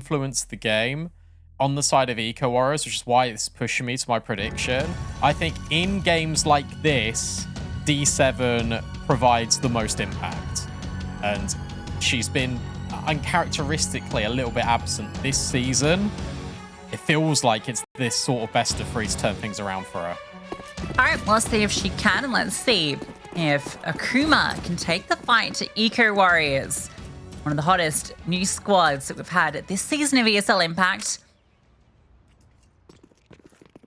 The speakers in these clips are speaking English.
influence the game on the side of Eco Warriors, which is why it's pushing me to my prediction. I think in games like this, D7 provides the most impact. And she's been uncharacteristically a little bit absent this season. It feels like it's this sort of best of three to turn things around for her. All right, let's see if she can, and let's see if Akuma can take the fight to Eco Warriors. One of the hottest new squads that we've had this season of ESL Impact.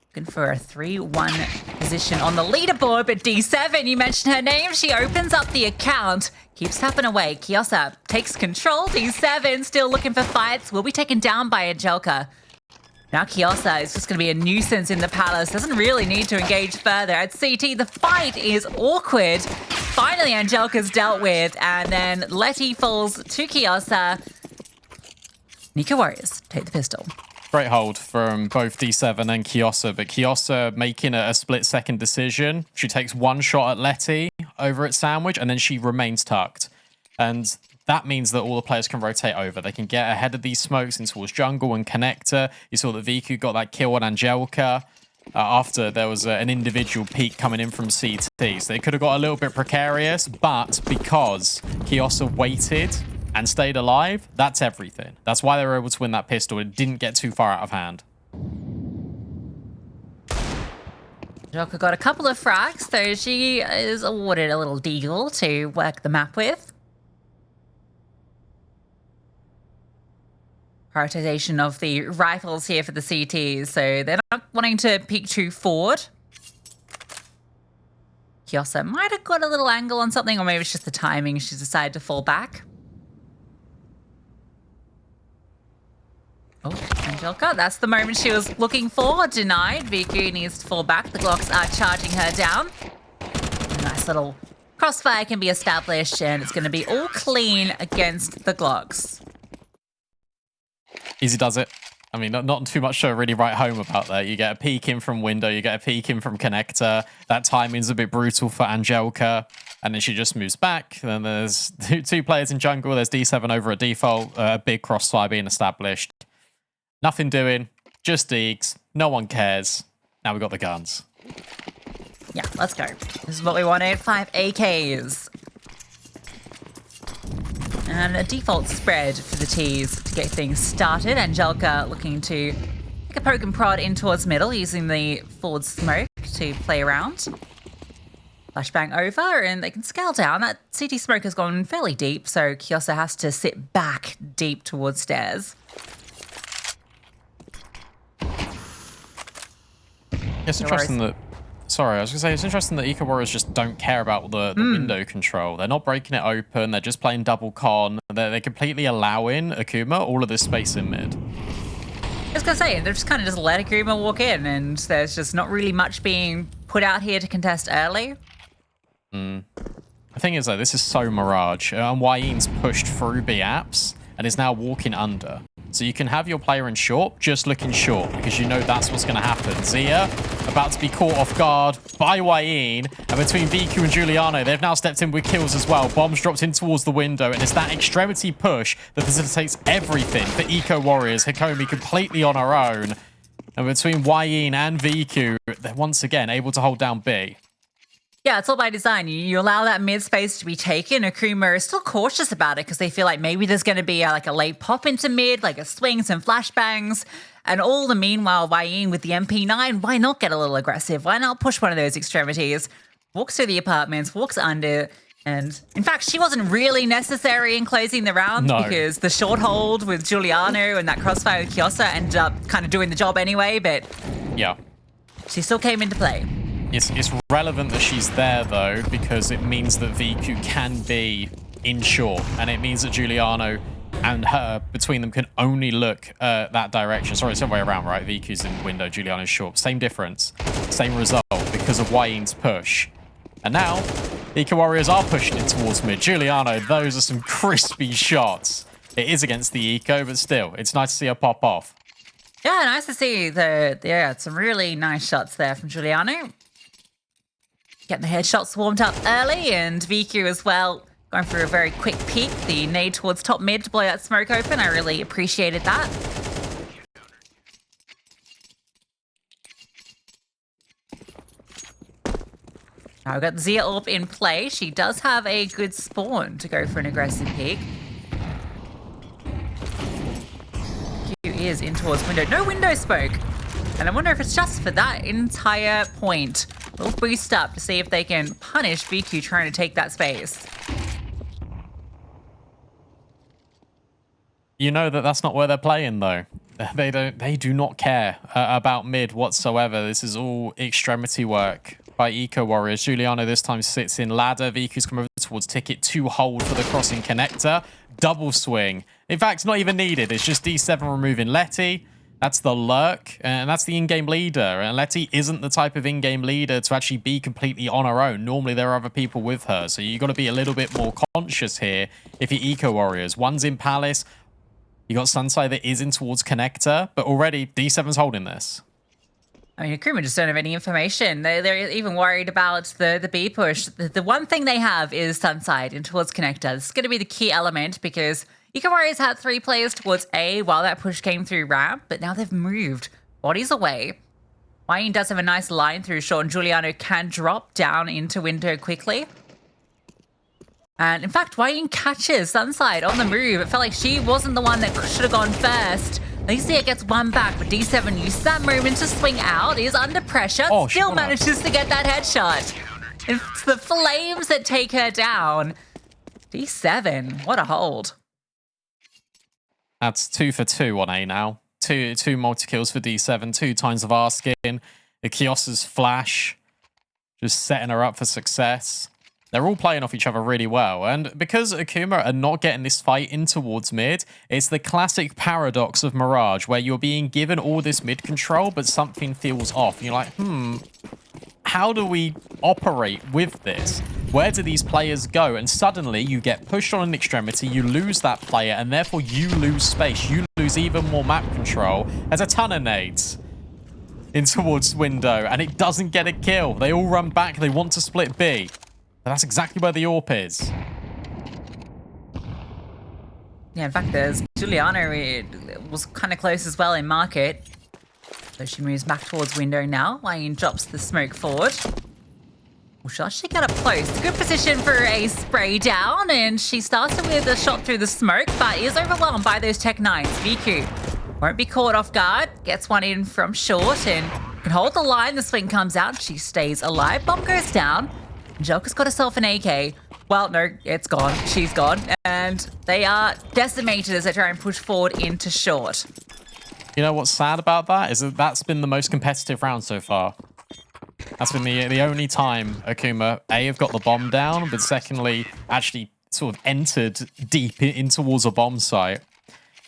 Looking for a 3-1 position on the leaderboard, but D7, you mentioned her name. She opens up the account, keeps tapping away. Kiosa takes control. D7 still looking for fights. Will be taken down by Angelka. Now Kiosa is just going to be a nuisance in the palace. Doesn't really need to engage further. At CT, the fight is awkward. Finally, Angelka's dealt with, and then Letty falls to Kiosa. Eco Warriors take the pistol. Great hold from both D7 and Kiosa, but Kiosa making a split-second decision. She takes one shot at Letty over at Sandwich, and then she remains tucked. And that means that all the players can rotate over. They can get ahead of these smokes in towards jungle and connector. You saw that Viku got that kill on Angelka after there was an individual peek coming in from CT. So they could have got a little bit precarious, but because Kiosa waited and stayed alive, that's everything. That's why they were able to win that pistol. It didn't get too far out of hand. Angelka got a couple of frags, so she is awarded a little deagle to work the map with. Prioritization of the rifles here for the CTs, so they're not wanting to peek too forward. Kiosa might have got a little angle on something, or maybe it's just the timing. She's decided to fall back. Oh, Angelka, that's the moment she was looking for. Denied. Viku needs to fall back. The Glocks are charging her down. A nice little crossfire can be established, and it's going to be all clean against the Glocks. Easy does it. I mean, not too much to really write home about that. You get a peek in from window, you get a peek in from connector. That timing's a bit brutal for Angelka, and then she just moves back. Then there's two players in jungle. There's D7 over at default, a big crossfire being established. Nothing doing, just Deegs. No one cares. Now we got the guns. Yeah, let's go. This is what we wanted. 5 AKs. And a default spread for the T's to get things started. Angelka looking to take a poke and prod in towards middle, using the forward smoke to play around. Flashbang over, and they can scale down. That CT smoke has gone fairly deep, so Kiosa has to sit back deep towards stairs. It's interesting that... Sorry, I was going to say, it's interesting that Eco Warriors just don't care about the window control. They're not breaking it open. They're just playing double con. They're completely allowing Akuma all of this space in mid. I was going to say, they're just kind of just let Akuma walk in, and there's just not really much being put out here to contest early. The thing is, though, this is so Mirage. And Wayne's pushed through B apps and is now walking under. So you can have your player in short, just looking short, because you know that's what's going to happen. Zia about to be caught off guard by Wayne, and between VQ and Giuliano, they've now stepped in with kills as well. Bombs dropped in towards the window, and it's that extremity push that facilitates everything for Eco Warriors. Hikomi completely on her own. And between Wayne and VQ, they're once again able to hold down B. Yeah, it's all by design. You allow that mid space to be taken. Akuma is still cautious about it because they feel like maybe there's going to be like a late pop into mid, like a swing, some flashbangs. And all the meanwhile, Wayne with the MP9, why not get a little aggressive? Why not push one of those extremities? Walks through the apartments, walks under. And in fact, she wasn't really necessary in closing the round because the short hold with Giuliano and that crossfire with Kiosa ended up kind of doing the job anyway. But yeah, she still came into play. It's relevant that she's there, though, because it means that VQ can be in short, and it means that Giuliano and her, between them, can only look that direction. Sorry, it's the other way around, right? VQ's in window, Giuliano's short. Same difference, same result because of Wayne's push. And now, Eco Warriors are pushing it towards mid. Giuliano, those are some crispy shots. It is against the Eco, but still, it's nice to see her pop off. Yeah, nice to see some really nice shots there from Giuliano. Getting the headshots warmed up early, and VQ as well Going for a very quick peek. The nade towards top mid to blow that smoke open. I really appreciated that. Now we've got Zia Orb in play. She does have a good spawn to go for an aggressive peek. Q is in towards window. No window smoke. And I wonder if it's just for that entire point. A little boost up to see if they can punish VQ trying to take that space. You know that's not where they're playing, though. They do not care about mid whatsoever. This is all extremity work by Eco Warriors. Giuliano this time sits in ladder. VQ's come over towards Ticket to hold for the crossing connector. Double swing. In fact, it's not even needed. It's just D7 removing Letty. That's the lurk, and that's the in-game leader. And Letty isn't the type of in-game leader to actually be completely on her own. Normally, there are other people with her, so you got to be a little bit more conscious here if you're Eco Warriors. One's in Palace. You got Sunside that is in towards connector, but already D7's holding this. I mean, Akuma just don't have any information. They're even worried about the B push. The one thing they have is Sunside in towards connector. This is going to be the key element because Eco Warriors had 3 players towards A while that push came through ramp, but now they've moved bodies away. Wayne does have a nice line through short, and Giuliano can drop down into window quickly. And in fact, Wayne catches Sunside on the move. It felt like she wasn't the one that should have gone first. Lucia gets one back, but D7 uses that moment to swing out, is under pressure, still manages to get that headshot. It's the flames that take her down. D7, what a hold. That's 2 for 2 on A now. Two multi-kills for D7, 2 times of our skin. The Kios's flash, just setting her up for success. They're all playing off each other really well. And because Akuma are not getting this fight in towards mid, it's the classic paradox of Mirage, where you're being given all this mid control, but something feels off. And you're like, how do we operate with this? Where do these players go? And suddenly you get pushed on an extremity, you lose that player, and therefore you lose space. You lose even more map control. There's a ton of nades in towards window, and it doesn't get a kill. They all run back. They want to split B. And that's exactly where the AWP is. Yeah, in fact, there's Giuliano. It was kind of close as well in market. So she moves back towards window now. Wayne drops the smoke forward. Well, she'll actually get up close. Good position for a spray down, and she starts it with a shot through the smoke, but is overwhelmed by those Tech 9s. VQ won't be caught off guard. Gets one in from short and can hold the line. The swing comes out. She stays alive. Bomb goes down. Joker's got herself an AK. Well, no, it's gone. She's gone. And they are decimated as they try and push forward into short. You know what's sad about that is that that's been the most competitive round so far. That's been the only time Akuma, A, have got the bomb down, but secondly, actually sort of entered deep in towards a bomb site.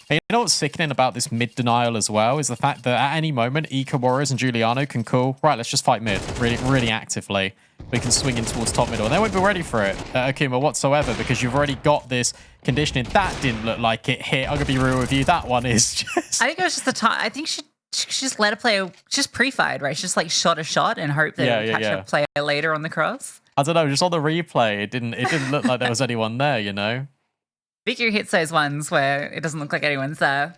And you know what's sickening about this mid denial as well is the fact that at any moment, Eco Warriors and Giuliano can call, right, let's just fight mid really, really actively. We can swing in towards top middle. And they won't be ready for it, Akuma, whatsoever, because you've already got this conditioning. That didn't look like it hit. I'm going to be real with you. That one is just... I think it was just the time. I think she just let a player, just pre-fired, right? She just like shot a shot and hoped that it would catch a player later on the cross. I don't know, just on the replay, it didn't look like there was anyone there, you know? Vicky hits those ones where it doesn't look like anyone's there.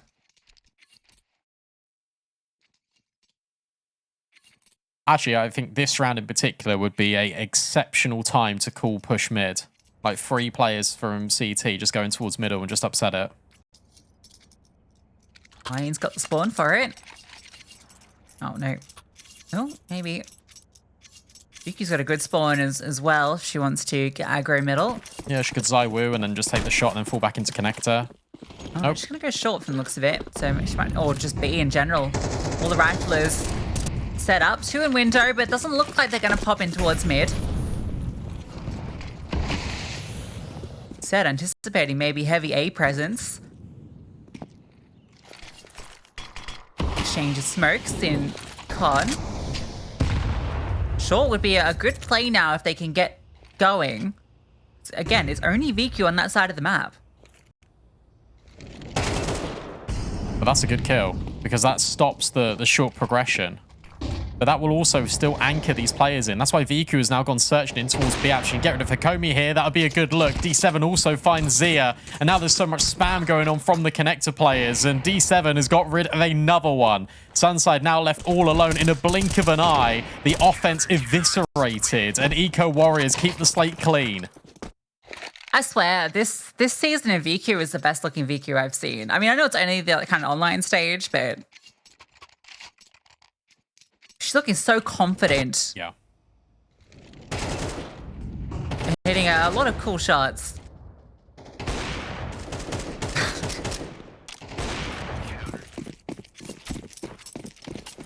Actually, I think this round in particular would be an exceptional time to call push mid. Like 3 players from CT just going towards middle and just upset it. Wayne's got the spawn for it. Oh, no. Oh, maybe. Vicky's got a good spawn as well if she wants to get aggro middle. Yeah, she could Zywoo and then just take the shot and then fall back into connector. Oh, nope. She's going to go short from the looks of it. So she might, or just B in general. All the riflers set up. 2 in window, but it doesn't look like they're going to pop in towards mid. Said anticipating maybe heavy A presence. Exchange of smokes in con. Short would be a good play now if they can get going. Again, it's only VQ on that side of the map. But that's a good kill because that stops the short progression. But that will also still anchor these players in. That's why Viku has now gone searching in towards B. Actually, get rid of Hakomi here. That would be a good look. D7 also finds Zia. And now there's so much spam going on from the connector players. And D7 has got rid of another one. Sunside now left all alone in a blink of an eye. The offense eviscerated. And Eco Warriors keep the slate clean. I swear, this season of VQ is the best looking VQ I've seen. I mean, I know it's only the kind of online stage, but she's looking so confident. Yeah. And hitting a lot of cool shots.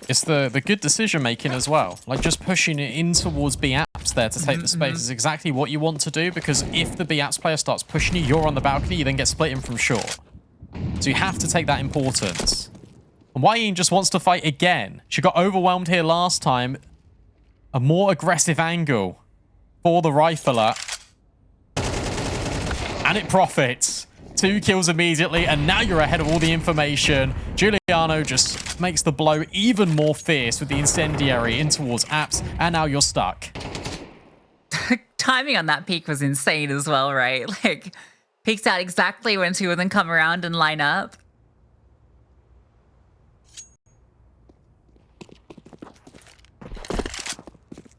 It's the good decision making as well. Like just pushing it in towards B apps there to take the space is exactly what you want to do, because if the B apps player starts pushing you, you're on the balcony, you then get split in from short. So you have to take that importance. And Wayne just wants to fight again. She got overwhelmed here last time. A more aggressive angle for the rifler. And it profits. 2 kills immediately, and now you're ahead of all the information. Giuliano just makes the blow even more fierce with the incendiary in towards apps, and now you're stuck. Timing on that peek was insane as well, right? Like, peeks out exactly when two of them come around and line up.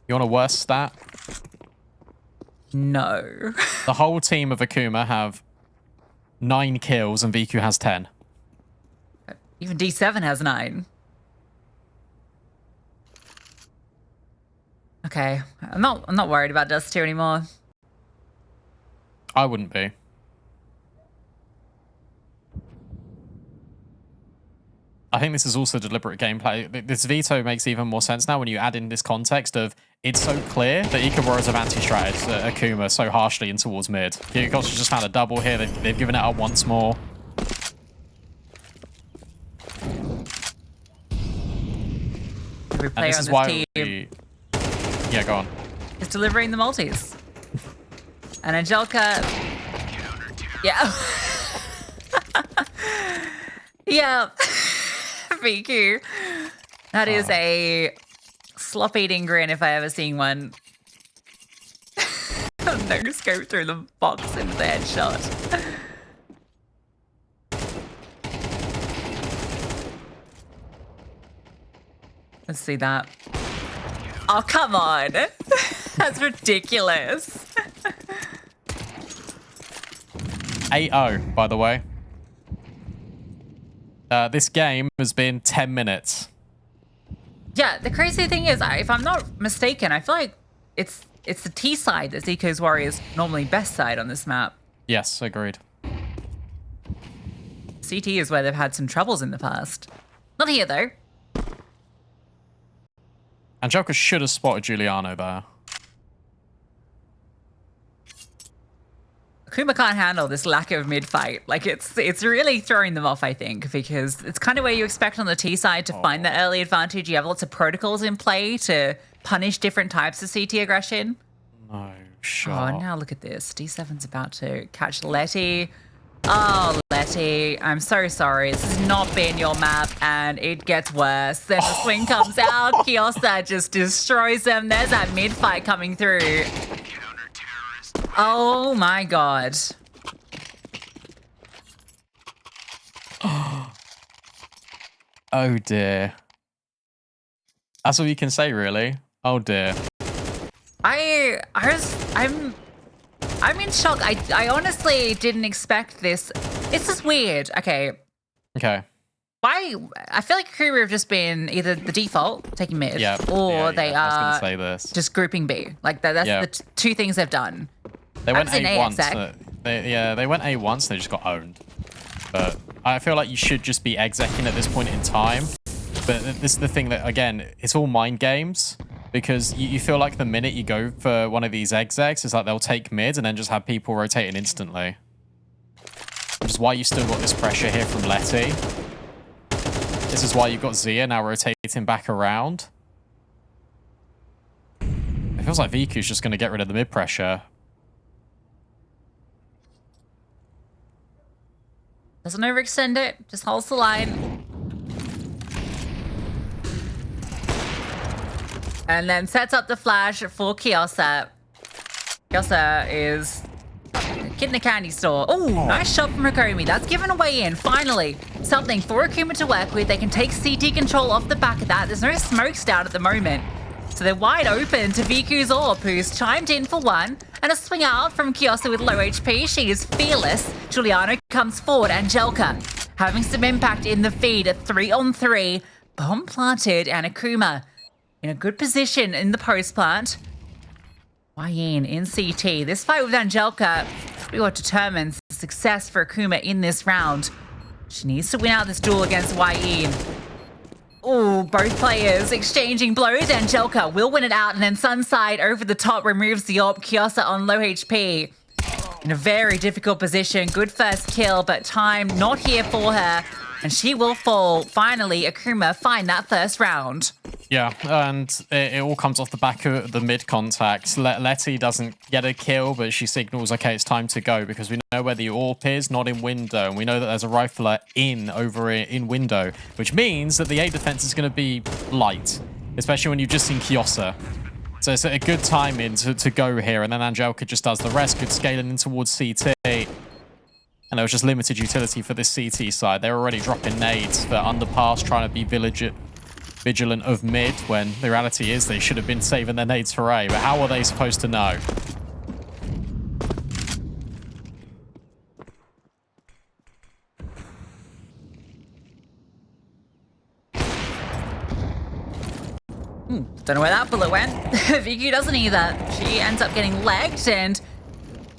You want a worse stat? No. The whole team of Akuma have 9 kills and VQ has 10. Even D7 has 9. Okay, I'm not worried about Dust 2 anymore. I wouldn't be. I think this is also deliberate gameplay. This veto makes even more sense now when you add in this context of it's so clear that Ikaruras have anti-stratted Akuma so harshly in towards mid. Kiriko's just found a double here. They've given it up once more. Every player on this team Yeah, go on. is delivering the multis. And Angelica... Yeah. Yeah. VQ. That is a slop-eating grin if I ever seen one. No scope through the box into the headshot. Let's see that. Oh, come on. That's ridiculous. 8-0, by the way. This game has been 10 minutes. Yeah, the crazy thing is, if I'm not mistaken, I feel like it's the T side that's Eco's Warriors' normally best side on this map. Yes, agreed. CT is where they've had some troubles in the past. Not here, though. Angelica should have spotted Giuliano there. Akuma can't handle this lack of mid-fight. Like, it's really throwing them off, I think, because it's kind of where you expect on the T side to find the early advantage. You have lots of protocols in play to punish different types of CT aggression. No shot. Oh, now look at this. D7's about to catch Letty. Oh, Letty, I'm so sorry. This has not been your map, and it gets worse. Then the swing comes out. Kiosa just destroys them. There's that mid-fight coming through. Oh, my God. Oh, dear. That's all you can say, really. Oh, dear. I'm in shock. I honestly didn't expect this. It's just weird. Okay. Okay. Why? I feel like Akuma have just been either the default, taking mid, or they I was are gonna say this. just grouping B. Like that's the two things they've done. They went I've seen A once. exec. They went A once and they just got owned. But I feel like you should just be execing at this point in time. But this is the thing that, again, it's all mind games. Because you feel like the minute you go for one of these execs, it's like they'll take mid and then just have people rotating instantly. Which is why you still got this pressure here from Letty. This is why you've got Zia now rotating back around. It feels like Viku's just going to get rid of the mid pressure. Doesn't overextend it, just holds the line. And then sets up the flash for Kiosa. Kiosa is a kid in a candy store. Oh, nice shot from Akuma. That's given away in. Finally, something for Akuma to work with. They can take CT control off the back of that. There's no smokes down at the moment. So they're wide open to Viku's AWP, who's chimed in for one. And a swing out from Kiosa with low HP. She is fearless. Giuliano comes forward. Angelica having some impact in the feed. A 3-on-3. Bomb planted, and Akuma in a good position in the post plant. Wayne in CT. This fight with Angelica really what determines success for Akuma in this round. She needs to win out this duel against Wayne. Oh, both players exchanging blows. Angelica will win it out, and then Sunside over the top removes the AWP. Kiosa on low HP. In a very difficult position. Good first kill, but time not here for her. And she will fall. Finally, Akuma find that first round. Yeah, and it all comes off the back of the mid contact. Letty doesn't get a kill, but she signals, okay, it's time to go, because we know where the AWP is, not in window. And we know that there's a rifler over in window, which means that the A defense is going to be light, especially when you've just seen Kiosa. So it's a good timing to go here. And then Angelica just does the rest. Good scaling in towards CT. And there was just limited utility for this CT side. They're already dropping nades for underpass, trying to be vigilant of mid, when the reality is they should have been saving their nades for A. But how are they supposed to know? Don't know where that bullet went. Viku doesn't either. She ends up getting legged and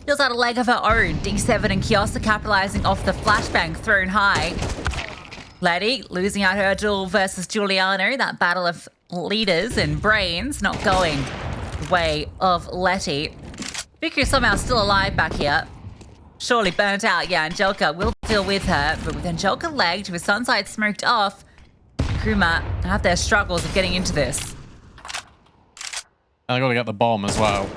deals out a leg of her own. D7 and Kiosa capitalizing off the flashbang thrown high. Letty losing out her duel versus Giuliano. That battle of leaders and brains not going the way of Letty. Viku somehow still alive back here. Surely burnt out. Yeah, Angelica will deal with her. But with Angelica legged, with Sunside smoked off, Akuma have their struggles of getting into this. And I got to get the bomb as well.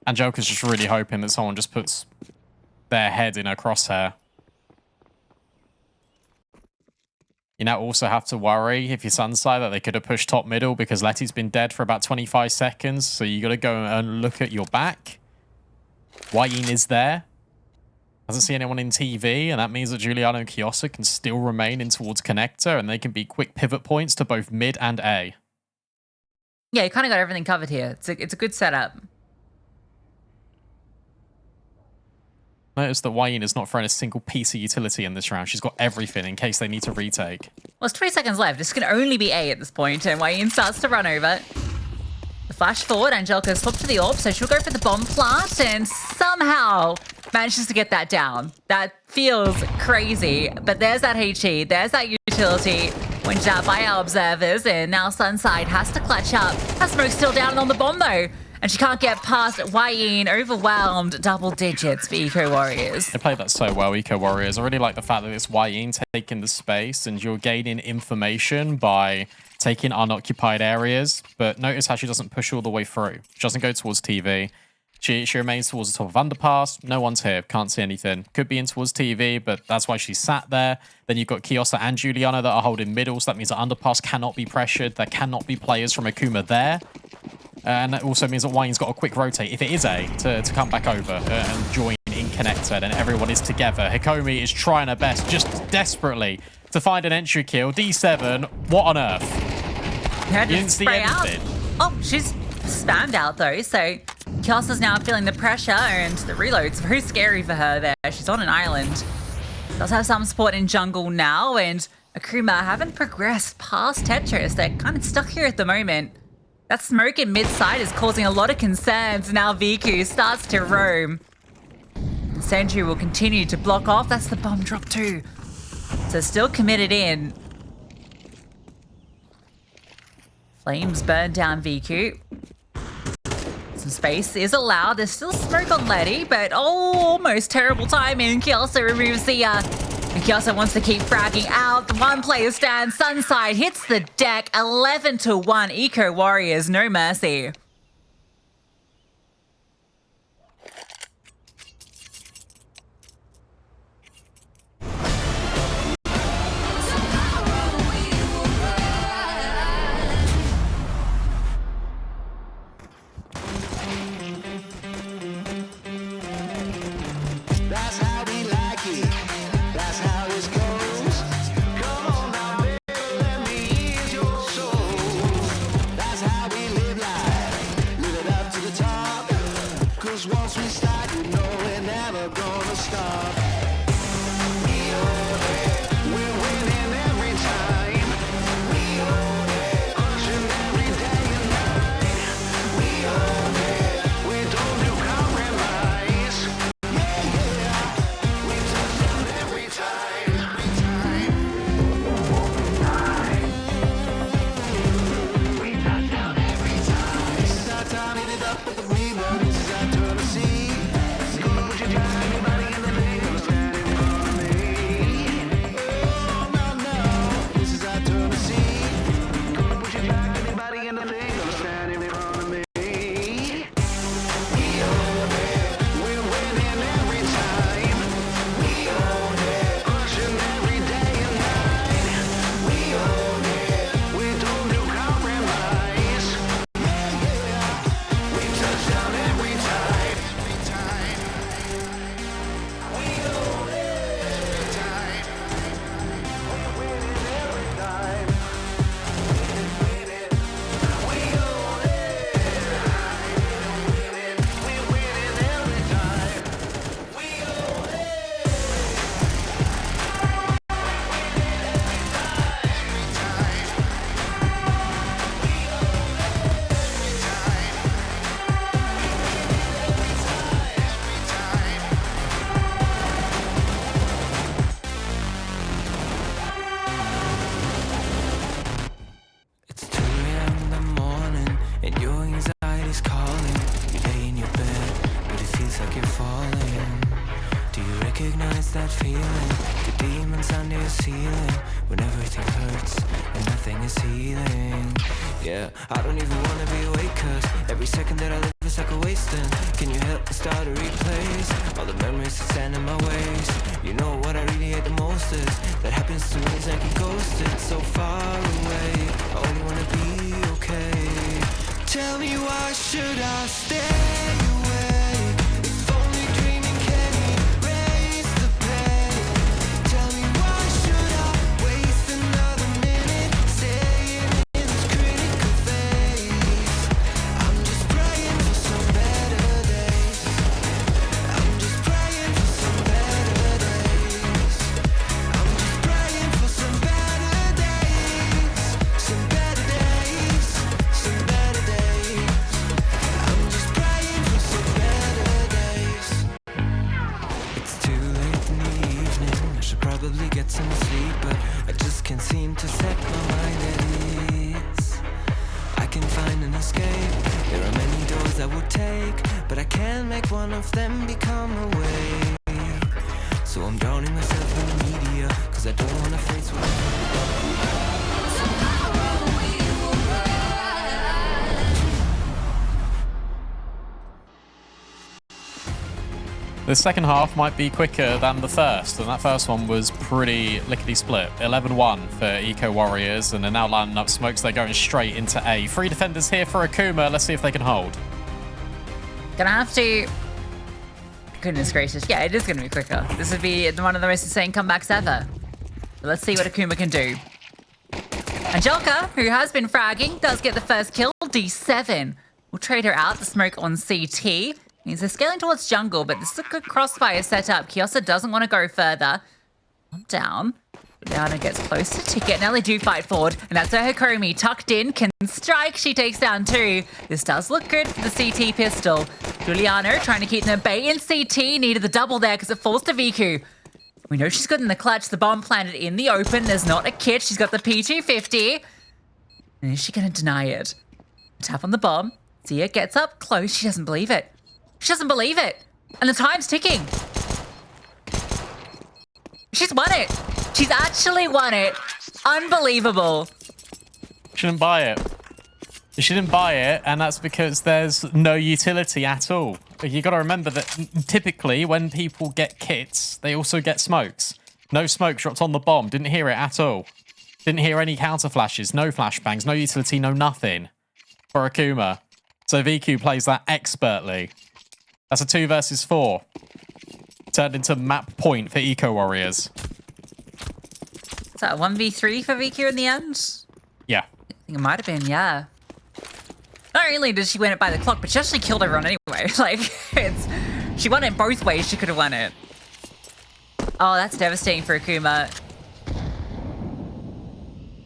Angelica's just really hoping that someone just puts their head in her crosshair. You now also have to worry, if you're Sunside, that they could have pushed top middle, because Letty's been dead for about 25 seconds. So you got to go and look at your back. Wayne is there. Doesn't see anyone in TV, and that means that Giuliano and Kiosa can still remain in towards connector, and they can be quick pivot points to both mid and A. Yeah, you kind of got everything covered here. It's a good setup. Notice that Wayne has not thrown a single piece of utility in this round. She's got everything in case they need to retake. Well, it's 20 seconds left. This can only be A at this point, and Wayne starts to run over. The flash forward, Angelica's flipped to the AWP, so she'll go for the bomb plant, and somehow manages to get that down. That feels crazy, but there's that HE, there's that utility pointed out by our observers, and now Sunside has to clutch up. That smoke's still down on the bomb, though. And she can't get past Wayne, overwhelmed, double digits for Eco Warriors. They played that so well, Eco Warriors. I really like the fact that it's Wayne taking the space and you're gaining information by taking unoccupied areas. But notice how she doesn't push all the way through. She doesn't go towards TV. She remains towards the top of underpass. No one's here. Can't see anything. Could be in towards TV, but that's why she sat there. Then you've got Kiosa and Giuliano that are holding middle. So that means that underpass cannot be pressured. There cannot be players from Akuma there. And that also means that Wayne's got a quick rotate, if it is A, to come back over and join in connector. Then everyone is together. Hikomi is trying her best, just desperately, to find an entry kill. D7, what on earth? You didn't see anything. Oh, she's spammed out though, so Kiosa's now feeling the pressure, and the reload's very scary for her there. She's on an island. Does have some support in jungle now, and Akuma haven't progressed past Tetris. They're kind of stuck here at the moment. That smoke in mid-side is causing a lot of concerns. Now Viku starts to roam. Sentry will continue to block off. That's the bomb drop too. So still committed in. Flames burn down Viku. Some space is allowed. There's still smoke on Letty, but almost terrible timing. Kiosa removes the and Kiosa wants to keep fragging out. The one player stand. Sunside hits the deck. 11-1. Eco Warriors, no mercy. 'cause once we start, you know we're never gonna stop. We own it, we're winning every time. We own it, pushing every day and night. We own it, we don't do compromise. Yeah, yeah, we touch down every time. We touch down every time. This is our time, hit it up with the rebound. This is our turn to see. Gonna put you down, anybody in the league gonna stand in front of me. Oh, no, no, this is our turn to see. Gonna put you down, anybody in the league gonna stand in front of me. We own it, we're winning every time. We own it, pushing every day and night. We own it, we don't do compromise. Yeah, yeah, we touch down every time. Every time. We own it every time. We're winning every time. We're winning. We own it. We're winning every time. We own it. It's 2 a.m. in the morning, and your anxiety's calling. You lay in your bed, but it feels like you're falling. Do you recognize that feeling? The demons under your ceiling, when everything hurts and nothing is healing. Yeah, I don't even wanna be awake, 'cause every second that I live is like a wasting. Can you help me start to replace all the memories that stand in my ways? You know what I really hate the most is that happens to me is like a ghosted so far away. I only wanna be okay. Tell me, why should I stay away? If only dreaming can erase the pain. Tell me, why should I waste another minute staying in this critical phase? I'm just praying for some better days. I'm just praying for some better days. I'm just praying for some better days. Some better days. Some better days. I'm just praying for some better days. It's too late in the evening. I should probably get some sleep, but I just can't seem to set my mind at ease. I can find an escape. There are many doors I would take, but I can't make one of them become a way. So I'm drowning myself in the media, 'cause I don't wanna face what The second half might be quicker than the first, and that first one was pretty lickety-split. 11-1 for Eco Warriors, and they're now lining up smokes. They're going straight into A. 3 defenders here for Akuma. Let's see if they can hold. Gonna have to... Goodness gracious. Yeah, it is gonna be quicker. This would be one of the most insane comebacks ever. But let's see what Akuma can do. Angelica, who has been fragging, does get the first kill. D7 will trade her out. The smoke on CT. Means they're scaling towards jungle, but this is a good crossfire setup. Kiosa doesn't want to go further. Down. Juliana gets close to Ticket. Now they do fight forward, and that's where Hikomi, tucked in, can strike. She takes down 2. This does look good for the CT pistol. Juliana trying to keep them at bay in CT. Needed the double there because it falls to Viku. We know she's good in the clutch. The bomb planted in the open. There's not a kit. She's got the P250. And is she going to deny it? Tap on the bomb. Zia gets up close. She doesn't believe it. She doesn't believe it. And the time's ticking. She's won it. She's actually won it. Unbelievable. She didn't buy it. She didn't buy it, and that's because there's no utility at all. You got to remember that typically when people get kits, they also get smokes. No smoke dropped on the bomb. Didn't hear it at all. Didn't hear any counter flashes, no flashbangs, no utility, no nothing for Akuma. So VQ plays that expertly. That's a 2 versus 4. Turned into map point for Eco Warriors. Is that a 1v3 for VQ in the end? Yeah. I think it might have been, yeah. Not only did she win it by the clock, but she actually killed everyone anyway. Like, she won it both ways. She could have won it. Oh, that's devastating for Akuma.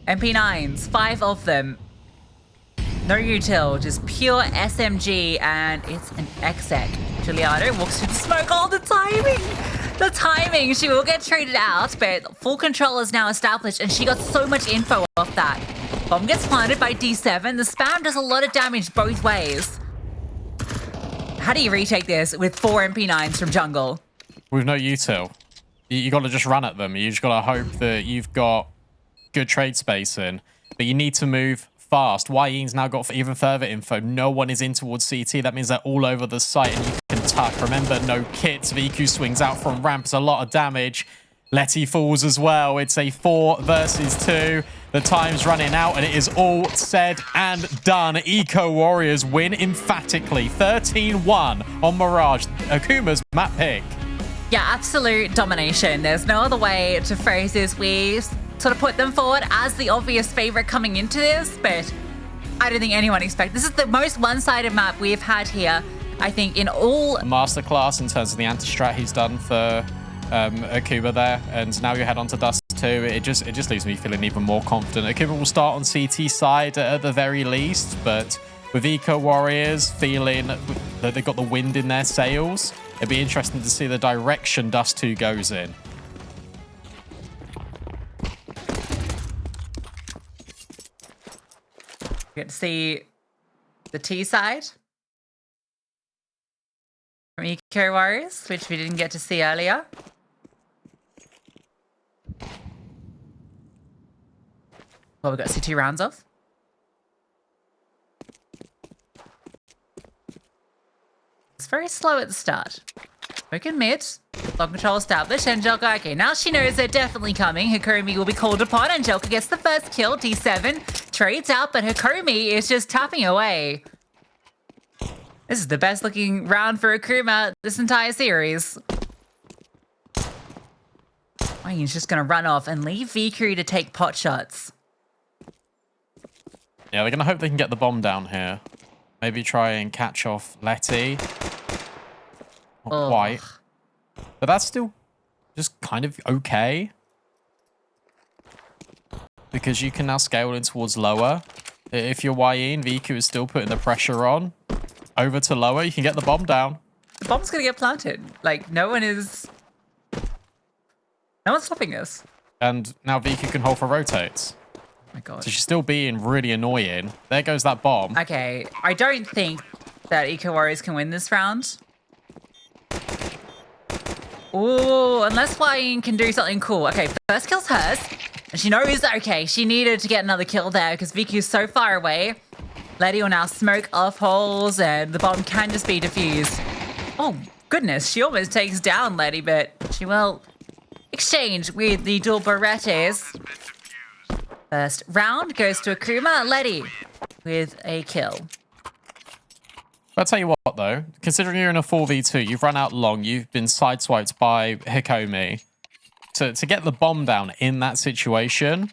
MP9s, 5 of them. No util, just pure SMG, and it's an exec. Giuliano walks through the smoke. Oh, the timing! The timing! She will get traded out, but full control is now established, and she got so much info off that. Bomb gets planted by D7. The spam does a lot of damage both ways. How do you retake this with 4 MP9s from jungle? With no util. You got to just run at them. You just got to hope that you've got good trade spacing, but you need to move fast. Ye's now got even further info. No one is in towards CT. That means they're all over the site and you can tuck. Remember, no kits. VQ swings out from ramp. It's a lot of damage. Letty falls as well. It's a 4 versus 2. The time's running out and it is all said and done. Eco Warriors win emphatically. 13-1 on Mirage. Akuma's map pick. Yeah, absolute domination. There's no other way to phrase this. We sort of put them forward as the obvious favorite coming into this, but I don't think anyone expected. This is the most one-sided map we've had here, I think, in all... Masterclass in terms of the anti-strat he's done for Akuma there, and now you head on to Dust 2. It just leaves me feeling even more confident. Akuma will start on CT side at the very least, but with Eco Warriors feeling that they've got the wind in their sails, it'd be interesting to see the direction Dust 2 goes in. Get to see the T side from Eco Warriors, which we didn't get to see earlier. Well, we've got CT rounds off. It's very slow at the start. Broken mid. Long control established. Angelica, okay, now she knows they're definitely coming. Hikomi will be called upon. Angelica gets the first kill. D7 trades out, but Hikomi is just tapping away. This is the best looking round for Akuma this entire series. He's just going to run off and leave VQ to take pot shots. Yeah, they're going to hope they can get the bomb down here. Maybe try and catch off Letty. Not quite. But that's still just kind of okay. Because you can now scale in towards lower. If you're YE and VQ is still putting the pressure on, over to lower, you can get the bomb down. The bomb's going to get planted. Like, no one's stopping us. And now VQ can hold for rotates. Oh my god. So she's still being really annoying. There goes that bomb. Okay, I don't think that Eco Warriors can win this round. Ooh, unless YE can do something cool. Okay, first kill's hers. And she knows that, okay, she needed to get another kill there because VQ's so far away. Letty will now smoke off holes and the bomb can just be defused. Oh, goodness, she almost takes down Letty, but she will exchange with the dual Berettas. First round goes to Akuma. Letty with a kill. I'll tell you what, though. Considering you're in a 4v2, you've run out long, you've been sideswiped by Hikomi. To get the bomb down in that situation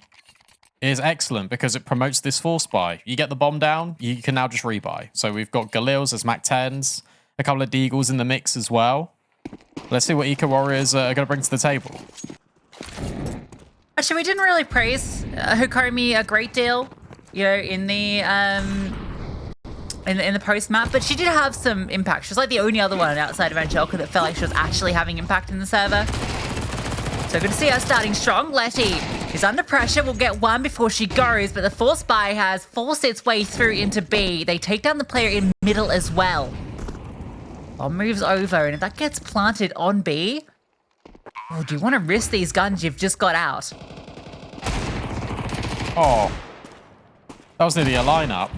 is excellent because it promotes this force buy. You get the bomb down, you can now just rebuy. So we've got Galils as Mac 10s, a couple of Deagles in the mix as well. Let's see what Eco Warriors are going to bring to the table. Actually, we didn't really praise Hikomi a great deal, you know, in the post map, but she did have some impact. She was like the only other one outside of Angelica that felt like she was actually having impact in the server. So good to see her starting strong. Letty is under pressure. Will get one before she goes, but the force buy has forced its way through into B. They take down the player in middle as well. Bomb moves over, and if that gets planted on B, oh, do you want to risk these guns you've just got out? Oh, that was nearly a lineup.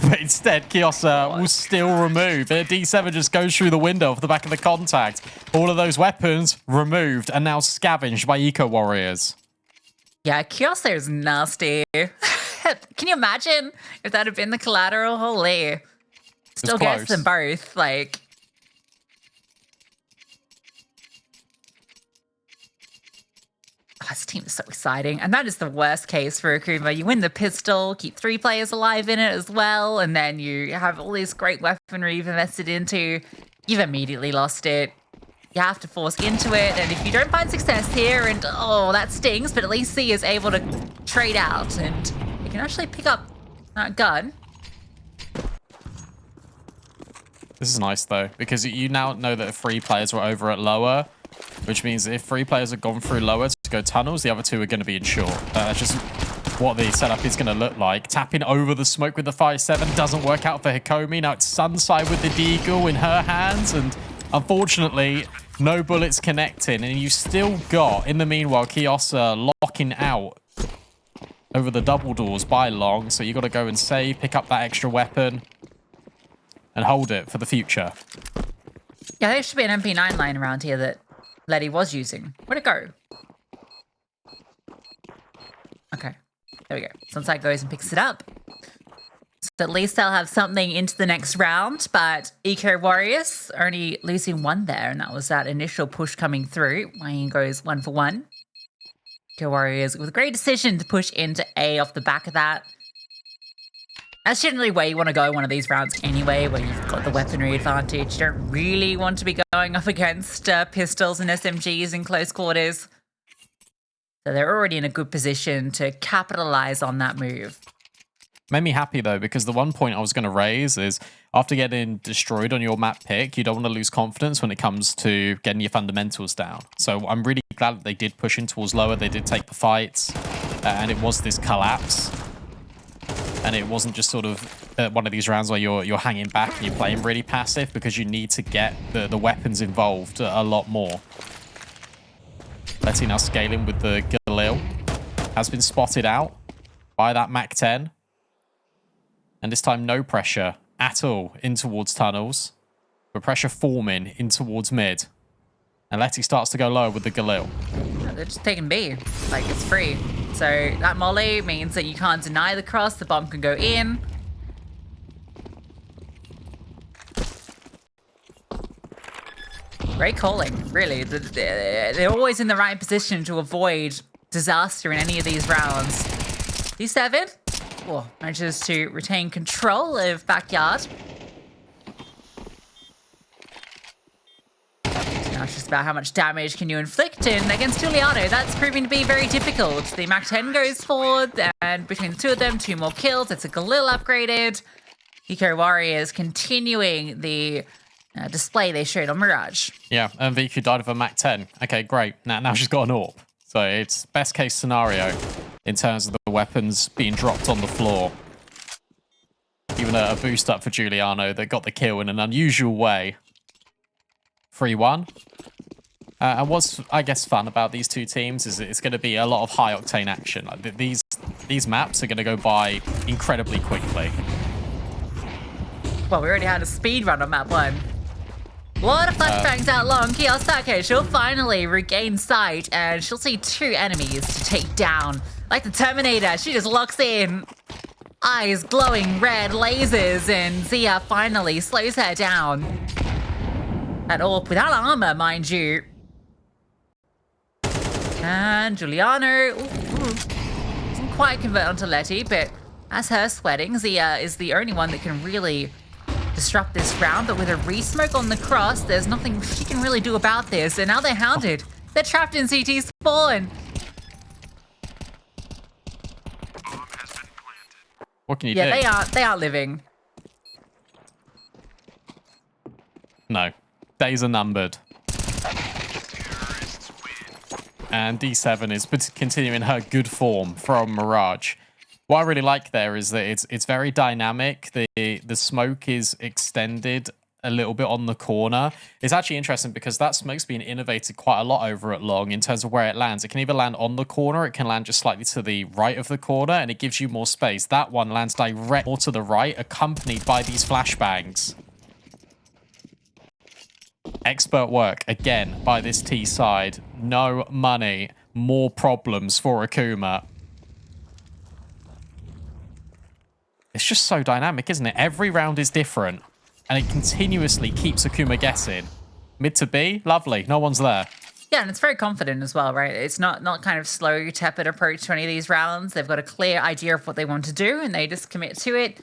But instead, Kiosa will still remove. D7 just goes through the window off the back of the contact. All of those weapons removed and now scavenged by Eco Warriors. Yeah, Kiosa is nasty. Can you imagine if that had been the collateral? Holy. Still gets them both. Like, God, this team is so exciting. And that is the worst case for Akuma. You win the pistol, keep 3 players alive in it as well, and then you have all this great weaponry you've invested into. You've immediately lost it. You have to force into it, and if you don't find success here, and oh, that stings, but at least C is able to trade out, and you can actually pick up that gun. This is nice, though, because you now know that 3 players were over at lower, which means if 3 players have gone through lower to go tunnels, the other 2 are going to be in short. That's just what the setup is going to look like. Tapping over the smoke with the 5-7 doesn't work out for Hikomi. Now it's Sunside with the Deagle in her hands, and unfortunately, no bullets connecting. And you still got, in the meanwhile, Kiosa locking out over the double doors by Long, so you got to go and save, pick up that extra weapon, and hold it for the future. Yeah, there should be an MP9 lying around here that Letty was using. Where'd it go? Okay, there we go. Sunside goes and picks it up. So at least they'll have something into the next round, but Eco Warriors only losing 1 there, and that was that initial push coming through. Wayne goes 1 for 1. Eco Warriors with a great decision to push into A off the back of that. That's generally where you want to go one of these rounds anyway, where you've got the weaponry advantage. You don't really want to be going up against pistols and SMGs in close quarters. So they're already in a good position to capitalize on that move. Made me happy, though, because the one point I was going to raise is after getting destroyed on your map pick, you don't want to lose confidence when it comes to getting your fundamentals down. So I'm really glad that they did push in towards lower. They did take the fights, and it was this collapse. And it wasn't just sort of one of these rounds where you're hanging back and you're playing really passive, because you need to get the weapons involved a lot more. Letty now scaling with the Galil. Has been spotted out by that MAC-10. And this time no pressure at all in towards tunnels. But pressure forming in towards mid. And Letty starts to go lower with the Galil. They're just taking B. Like, it's free. So that molly means that you can't deny the cross. The bomb can go in. Great calling, really. They're always in the right position to avoid disaster in any of these rounds. D7 manages to retain control of backyard. Now it's just about how much damage can you inflict, and against Giuliano, that's proving to be very difficult. The MAC-10 goes forward, and between the 2 of them, 2 more kills. It's a Galil upgraded. Eco Warriors continuing the display they showed on Mirage. Yeah, and Viku died of a MAC-10. Okay, great. Now she's got an AWP. So it's best case scenario in terms of the weapons being dropped on the floor. Even a boost up for Giuliano that got the kill in an unusual way. 3-1. And what's, I guess, fun about these 2 teams is it's going to be a lot of high-octane action. Like, these maps are going to go by incredibly quickly. Well, we already had a speed run on map 1. A lot of flashbangs out long. Kiyosaki, she'll finally regain sight, and she'll see 2 enemies to take down. Like the Terminator, she just locks in. Eyes glowing red lasers, and Zia finally slows her down. That AWP without armor, mind you. And Giuliano doesn't quite convert onto Letty, but as her sweating, Zia is the only one that can really disrupt this round. But with a re-smoke on the cross, there's nothing she can really do about this. And now they're hounded. They're trapped in CT spawn. What can you do? Yeah, they are living. No. Days are numbered. And D7 is continuing her good form from Mirage. What I really like there is that it's very dynamic. The smoke is extended a little bit on the corner. It's actually interesting because that smoke's been innovated quite a lot over at Long in terms of where it lands. It can either land on the corner, it can land just slightly to the right of the corner, and it gives you more space. That one lands direct more to the right, accompanied by these flashbangs. Expert work, again, by this T side. No money, more problems for Akuma. It's just so dynamic, isn't it? Every round is different, and it continuously keeps Akuma guessing. Mid to B, lovely. No one's there. Yeah, and it's very confident as well, right? It's not kind of slow, tepid approach to any of these rounds. They've got a clear idea of what they want to do, and they just commit to it.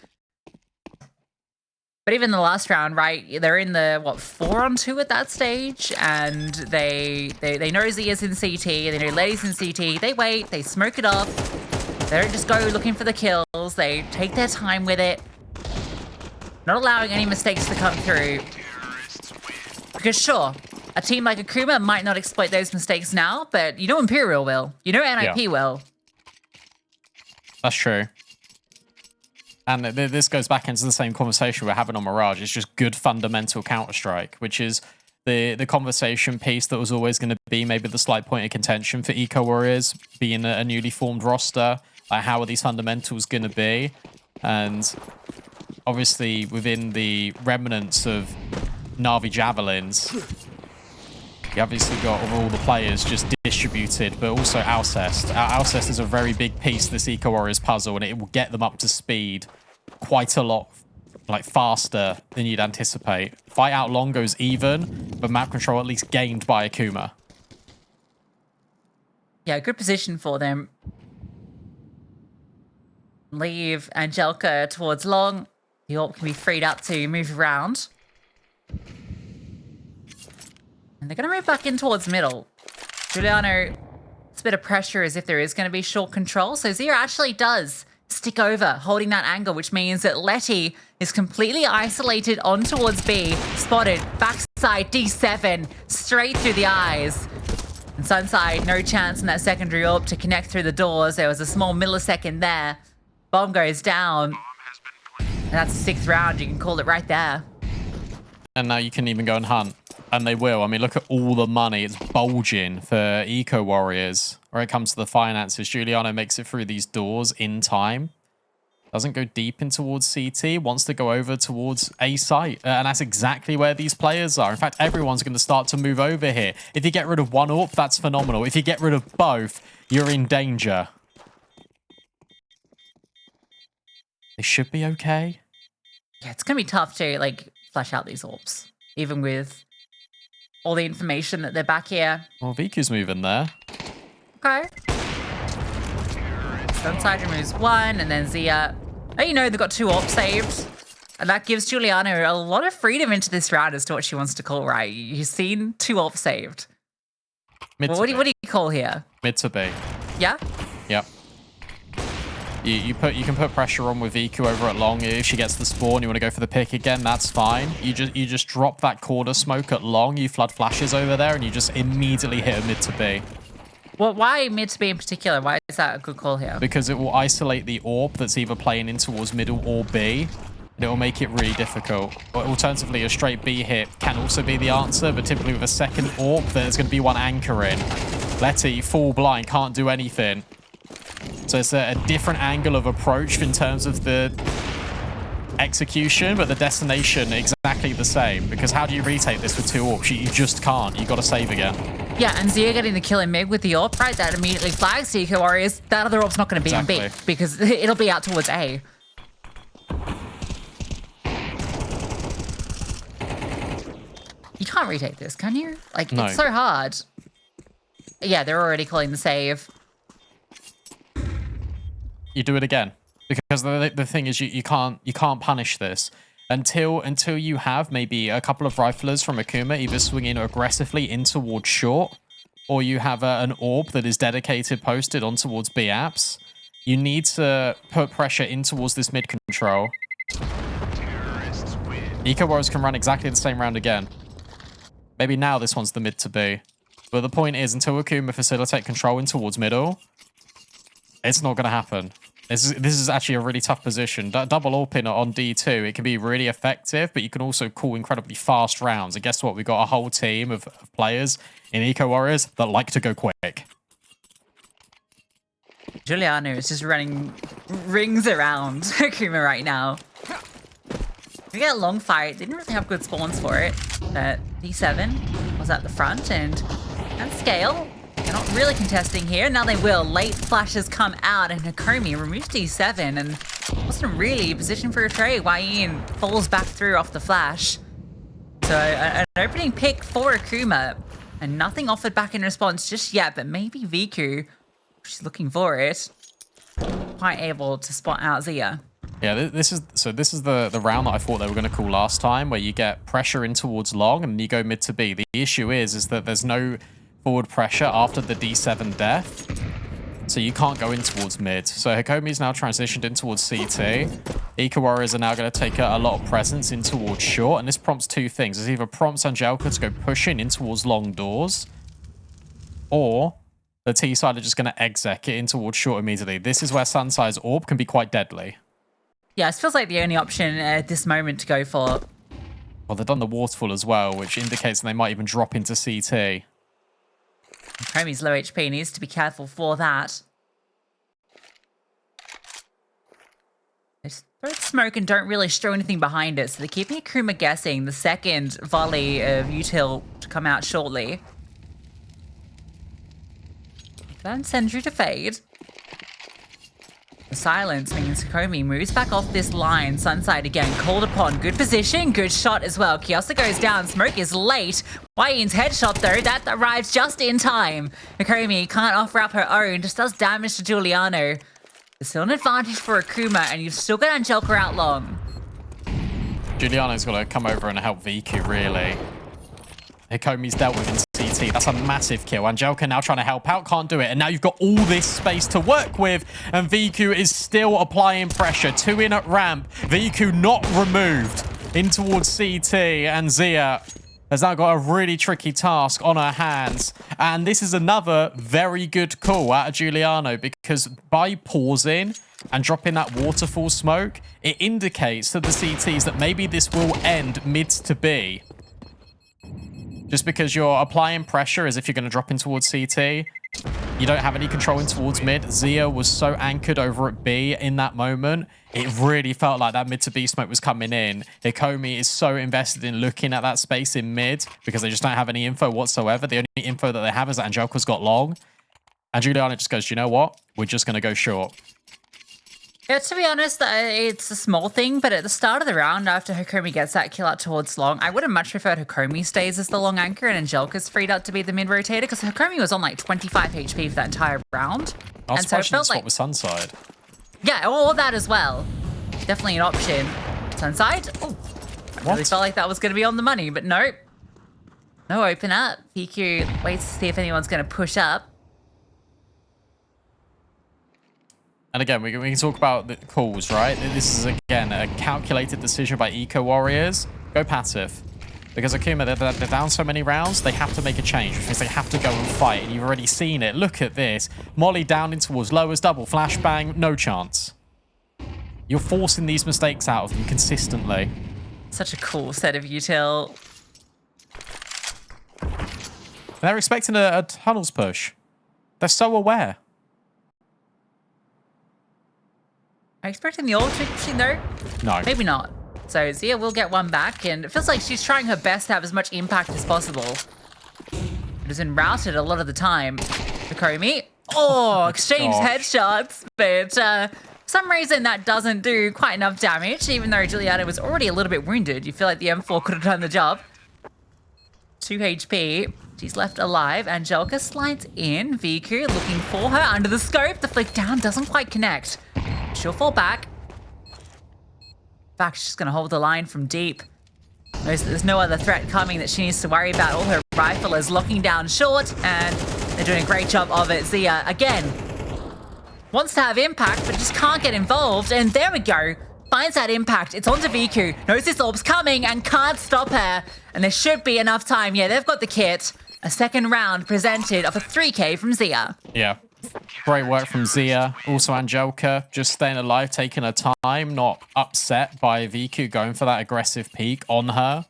But even the last round, right? They're in the 4-on-2 at that stage, and they know Zia's in CT, they know Letty's in CT. They wait, they smoke it off. They don't just go looking for the kills. They take their time with it, not allowing any mistakes to come through. Because sure, a team like Akuma might not exploit those mistakes now, but you know Imperial will. You know NIP will. That's true. And this goes back into the same conversation we're having on Mirage. It's just good fundamental Counter-Strike, which is the conversation piece that was always going to be maybe the slight point of contention for Eco Warriors being a newly formed roster. Like, how are these fundamentals going to be? And obviously within the remnants of Na'Vi Javelins, you obviously got all the players just distributed, but also Alcest. Alcest is a very big piece of this Eco Warriors puzzle, and it will get them up to speed quite a lot, like, faster than you'd anticipate. Fight out long goes even, but map control at least gained by Akuma. Yeah, good position for them. Leave Angelica towards long. The AWP can be freed up to move around. And they're going to move back in towards middle. Giuliano, it's a bit of pressure as if there is going to be short control. So Zia actually does stick over, holding that angle, which means that Letty is completely isolated on towards B. Spotted, backside, D7, straight through the eyes. And Sunside, no chance in that secondary AWP to connect through the doors. There was a small millisecond there. Bomb goes down. And that's the 6th round. You can call it right there. And now you can even go and hunt. And they will. I mean, look at all the money. It's bulging for Eco Warriors. Where it comes to the finances, Giuliano makes it through these doors in time. Doesn't go deep in towards CT. Wants to go over towards A site. And that's exactly where these players are. In fact, everyone's going to start to move over here. If you get rid of one AWP, that's phenomenal. If you get rid of both, you're in danger. They should be okay. Yeah, it's going to be tough to, like, flesh out these AWPs. Even with all the information that they're back here. Well, Viku's moving there. Okay. Sunside removes one, and then Zia. Oh, you know, they've got 2 AWPs saved. And that gives Giuliano a lot of freedom into this round as to what she wants to call, right? You've seen 2 AWPs saved. Well, what do you call here? Mid to B. Yeah? Yep. You can put pressure on with Viku over at long. If she gets the spawn, you want to go for the pick again, that's fine. You just drop that corner smoke at long, you flood flashes over there, and you just immediately hit a mid to B. Well, why mid to B in particular? Why is that a good call here? Because it will isolate the AWP that's either playing in towards middle or B, and it will make it really difficult. Or alternatively, a straight B hit can also be the answer, but typically with a second AWP, there's going to be one anchoring. Letty, full blind, can't do anything. So it's a different angle of approach in terms of the execution, but the destination exactly the same. Because how do you retake this with 2 AWPs? You just can't. You got to save again. Yeah, and Zia getting the kill in mid with the AWP, right? That immediately flags Eco Warriors. That other AWP's not going to be in B because it'll be out towards A. You can't retake this, can you? Like, no. It's so hard. Yeah, they're already calling the save. You do it again, because the thing is you can't punish this until you have maybe a couple of riflers from Akuma either swinging aggressively in towards short, or you have an AWP that is dedicated posted on towards B apps. You need to put pressure in towards this mid control. Eco Warriors can run exactly the same round again. Maybe now this one's the mid to B, but the point is until Akuma facilitate control in towards middle, it's not going to happen. This is actually a really tough position. Double AWP on D2, it can be really effective, but you can also call incredibly fast rounds. And guess what? We've got a whole team of players in Eco Warriors that like to go quick. Giuliano is just running rings around Akuma right now. We get a long fight. They didn't really have good spawns for it. But D7 was at the front and scale. They're not really contesting here. Now they will. Late flashes come out and Nakomi removes D7 and wasn't really positioned for a trade. Ian falls back through off the flash. So an opening pick for Akuma. And nothing offered back in response just yet, but maybe Viku, she's looking for it, quite able to spot out Zia. Yeah, this is the round that I thought they were going to call last time, where you get pressure in towards long and you go mid to B. The issue is that there's no forward pressure after the D7 death, so you can't go in towards mid. So Hakomi's now transitioned in towards CT. Eco Warriors are now going to take a lot of presence in towards short, and this prompts two things. It either prompts Angelica to go pushing in towards long doors, or the T side are just going to exec it in towards short immediately. This is where Sunside's orb can be quite deadly. Yeah, it feels like the only option at this moment to go for. Well, they've done the waterfall as well, which indicates they might even drop into CT. Hakomi's low HP, needs to be careful for that. They just throw the smoke and don't really show anything behind it, so they're keeping Akuma guessing the second volley of util to come out shortly. Then Sentry to fade. The silence means Hakomi moves back off this line. Sunside again called upon. Good position, good shot as well. Kiosa goes down. Smoke is late. Wayne's headshot though, that arrives just in time. Hakomi can't offer up her own, just does damage to Giuliano. There's still an advantage for Akuma, and you've still got Angelica out long. Giuliano's got to come over and help Viku, really. Hakomi's dealt with in CT. That's a massive kill. Angelica now trying to help out, can't do it. And now you've got all this space to work with, and Viku is still applying pressure. 2 in at ramp. Viku not removed in towards CT, and Zia has now got a really tricky task on her hands. And this is another very good call out of Giuliano, because by pausing and dropping that waterfall smoke, it indicates to the CTs that maybe this will end mid to B. Just because you're applying pressure as if you're going to drop in towards CT, you don't have any control in towards mid. Zia was so anchored over at B in that moment. It really felt like that mid to B smoke was coming in. Hakomi is so invested in looking at that space in mid because they just don't have any info whatsoever. The only info that they have is that Angelica's got long. And Giuliano just goes, you know what? We're just going to go short. Yeah, to be honest, it's a small thing, but at the start of the round, after Hakomi gets that kill out towards long, I would have much preferred Hakomi stays as the long anchor and Angelica's freed up to be the mid rotator, because Hakomi was on like 25 HP for that entire round. I was and so it felt like with Sunside. Yeah, or that as well. Definitely an option. Sunside? Oh, I really felt like that was going to be on the money, but nope. No open up. PQ waits to see if anyone's going to push up. And again, we can talk about the calls, right? This is, again, a calculated decision by Eco Warriors. Go passive. Because Akuma, they're down so many rounds, they have to make a change, which means they have to go and fight. And you've already seen it. Look at this. Molly down in towards lowers, double flashbang, no chance. You're forcing these mistakes out of them consistently. Such a cool set of util. They're expecting a tunnels push. They're so aware. Are you expecting the orb to though? No. Maybe not. So Zia will get one back, and it feels like she's trying her best to have as much impact as possible. It has been routed a lot of the time. Hakomi. Oh, exchange headshots, but for some reason that doesn't do quite enough damage, even though Giuliano was already a little bit wounded. You feel like the M4 could have done the job. 2 HP. She's left alive. Angelica slides in. Viku looking for her under the scope. The flick down doesn't quite connect. She'll fall back. In fact, she's going to hold the line from deep. Knows that there's no other threat coming that she needs to worry about. All her riflers locking down short, and they're doing a great job of it. Zia, again, wants to have impact, but just can't get involved. And there we go. Finds that impact. It's onto Viku. Knows this orb's coming and can't stop her. And there should be enough time. Yeah, they've got the kit. A second round presented of a 3K from Zia. Yeah. Great work from Zia. Also Angelica, just staying alive, taking her time, not upset by Viku going for that aggressive peek on her.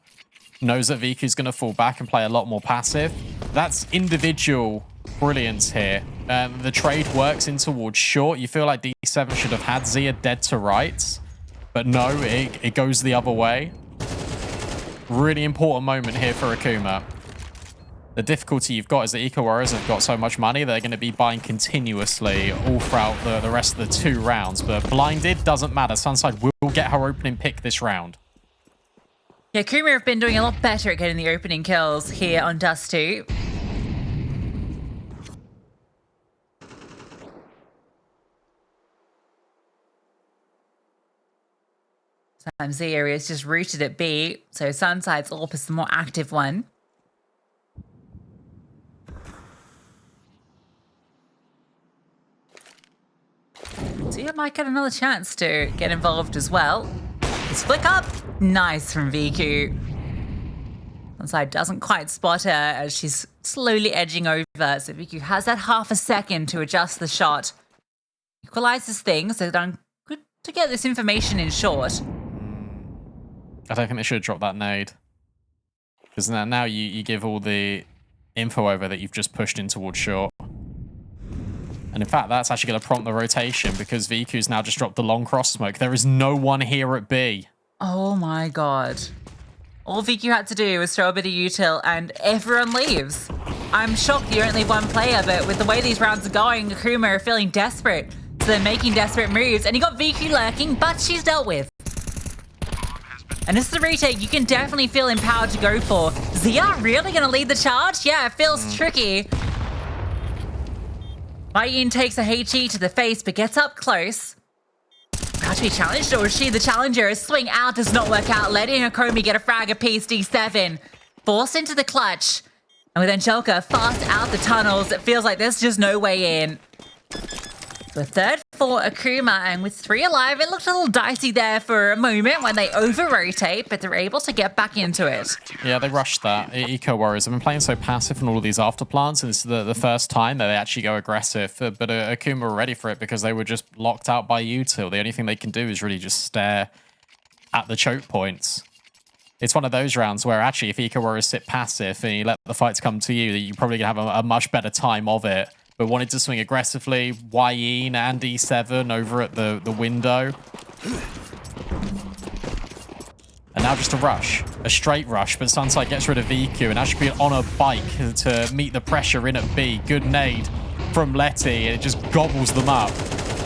Knows that Viku's going to fall back and play a lot more passive. That's individual brilliance here. The trade works in towards short. You feel like D7 should have had Zia dead to rights, but no, it goes the other way. Really important moment here for Akuma. The difficulty you've got is that Eco Warriors have got so much money, they're going to be buying continuously all throughout the rest of the 2 rounds. But blinded doesn't matter. Sunside will get her opening pick this round. Yeah, Akuma have been doing a lot better at getting the opening kills here on Dust 2. Sometimes the area is just rooted at B, so Sunside's AWP is the more active one. Zia might get another chance to get involved as well. Let's flick up. Nice from VQ. Sunside doesn't quite spot her as she's slowly edging over, so VQ has that half a second to adjust the shot. Equalizes things, so done good to get this information in short. I don't think they should have dropped that nade. Because now you give all the info over that you've just pushed in towards short. And in fact, that's actually going to prompt the rotation because VQ's now just dropped the long cross smoke. There is no one here at B. Oh my god. All VQ had to do was throw a bit of util and everyone leaves. I'm shocked you only have one player, but with the way these rounds are going, Akuma are feeling desperate. So they're making desperate moves, and you got VQ lurking, but she's dealt with. And this is the retake you can definitely feel empowered to go for. Zia really going to lead the charge? Yeah, it feels tricky. Yin takes a HE to the face, but gets up close. About to be challenged, or is she the challenger? A swing out does not work out, letting Akuma get a frag apiece. D7 forced into the clutch. And with Angelica fast out the tunnels, it feels like there's just no way in. The third for Akuma, and with 3 alive, it looked a little dicey there for a moment when they over-rotate, but they're able to get back into it. Yeah, they rushed that. Eco Warriors have been playing so passive in all of these afterplants, and this is the first time that they actually go aggressive. But Akuma were ready for it because they were just locked out by util. The only thing they can do is really just stare at the choke points. It's one of those rounds where actually if Eco Warriors sit passive and you let the fights come to you, you're probably going to have a much better time of it. But wanted to swing aggressively. Yin and E7 over at the window. And now just a rush. A straight rush, but Sunside gets rid of VQ and actually be on a bike to meet the pressure in at B. Good nade from Letty. It just gobbles them up.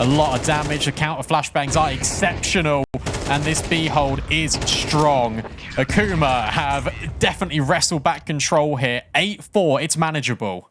A lot of damage. The counter flashbangs are exceptional. And this B hold is strong. Akuma have definitely wrestled back control here. 8-4. It's manageable.